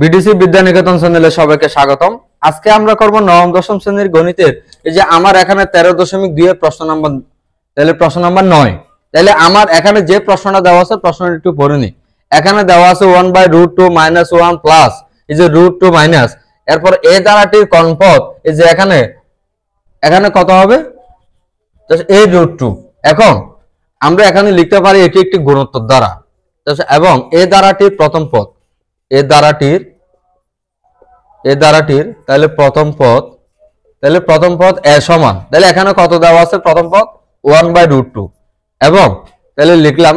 BDC Vidyaniketan চ্যানেলে সবাইকে স্বাগতম। আজকে আমরা করব নবম দশম শ্রেণীর গণিতের এই যে আমার এখানে 13.2 এর প্রশ্ন নাম্বার, তাহলে প্রশ্ন নাম্বার 9। তাহলে আমার এখানে যে প্রশ্নটা দেওয়া আছে প্রশ্নটা একটু পড়ে নি। এখানে দেওয়া আছে 1/√2 - 1 প্লাস এই যে √2 মাইনাস, এরপর এ দ্বারাটির কর্ণপথ এই যে এখানে কত হবে a √2। এখন আমরা এখানে লিখতে পারি এটি একটি গুণোত্তর দ্বারা, এবং এ দ্বারাটির প্রথম পদ এ দ্বারাটির তাহলে প্রথম পদ এ সমান, তাহলে এখানে কত দেওয়া আছে প্রথম পদ 1/√2, এবং তাহলে লিখলাম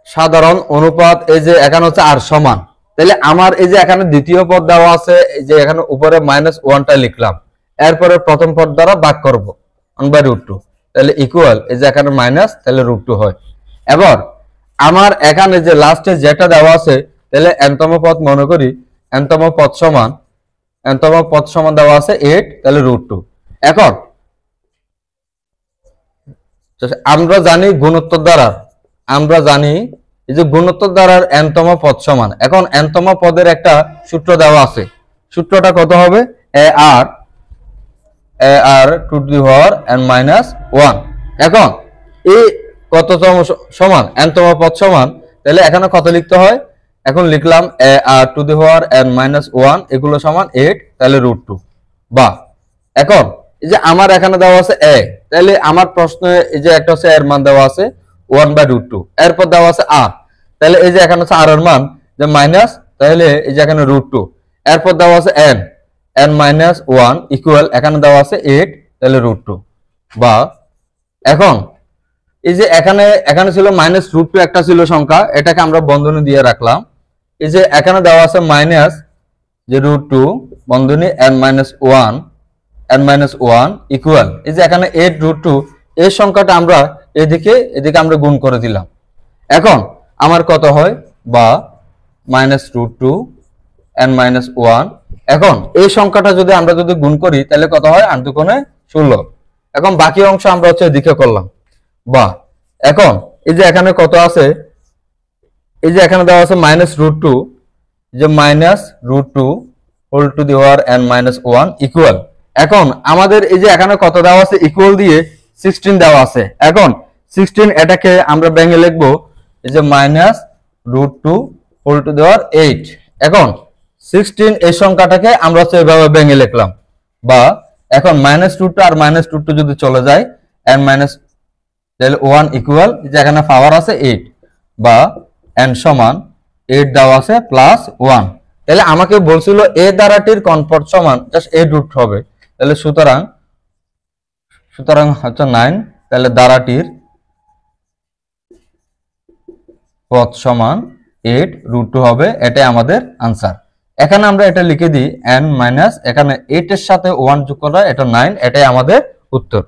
সাধারণ অনুপাত এই যে এখানে হচ্ছে আর সমান। তাহলে আমার এই যে এখানে দ্বিতীয় পদ দেওয়া আছে এই যে এখানে উপরে -1টা লিখলাম, এরপরে প্রথম পদ দ্বারা ভাগ করব 1/√2, তাহলে ইকুয়াল এই যে এখানে মাইনাস তাহলে √2 হয়। এবার আমার এখানে যে লাস্টে যেটা দেওয়া আছে তাহলে nতম পদ মনে করি nতম পদ সমান দেওয়া আছে 8, তাহলে √2। এখন আমরা জানি এই যে গুণোত্তর দ্বারার nতম পদ সমান। এখন nতম পদের একটা সূত্র দেওয়া আছে, সূত্রটা কত হবে ar two the power n-1। এখন এই কততম সমান nতম পদ সমান, তাহলে এখানে কত লিখতে হয়, এখন লিখলাম ar two the power n-1 এগুলো সমান 8, তাহলে √2। বা এখন এই যে আমার এখানে দেওয়া আছে a, তাহলে আমার প্রশ্নে এই যে একটা হচ্ছে এর মান দেওয়া আছে 1/√2, এরপর দেওয়া আছে r, তাহলে এই যে এখানে হচ্ছে r এর মান যে মাইনাস, তাহলে এই যে এখানে √2, এরপর দেওয়া আছে n-1 ইকুয়াল এখানে দেওয়া আছে 8, তাহলে √2। বা এখন এই যে এখানে ছিল -√2 একটা ছিল সংখ্যা, এটাকে আমরা বন্ধনী দিয়ে রাখলাম। এই যে এখানে দেওয়া আছে মাইনাস যে √2 বন্ধনী n-1 ইকুয়াল এই যে এখানে 8√2, এই সংখ্যাটা আমরা এদিকে আমরা গুণ করে দিলাম। এখন আমার কত হয় বা -√2 n-1। এখন এই সংখ্যাটা আমরা যদি গুণ করি তাহলে কত হয় 8 দুগুণে 16। এখন বাকি অংশ আমরা হচ্ছে এদিকে করলাম। বা এখন এই যে এখানে কত আছে, এই যে এখানে দেওয়া আছে -√2 যে -√2 whole to the power n-1 equal, এখন আমাদের এই যে এখানে কত দেওয়া আছে ইকুয়াল দিয়ে 16 দেওয়া আছে। এখন 16 এটাকে আমরা ভেঙে লিখবো এই যে -√2 হোল টু দি পাওয়ার 8। এখন 16 এই সংখ্যাটাকে আমরা হচ্ছে এভাবে ভেঙে লিখলাম। বা এখন -√2 আর -√2 যদি চলে যায় n-1 ইকুয়াল যে এখানে পাওয়ার আছে 8, বা n সমান 8 দেওয়া আছে +1। তাহলে আমাকে বলছিল এ দ্বারাটির কর্ণপথ সমান জাস্ট a√2 হবে, তাহলে সুতরাং হচ্ছে 9, তাহলে দ্বারাটির পথ সমান 8√2 হবে, এটাই আমাদের আনসার। এখানে আমরা এটা লিখে দিই n- এখানে 8 এর সাথে 1 যোগ করা এটা 9, এটাই আমাদের উত্তর।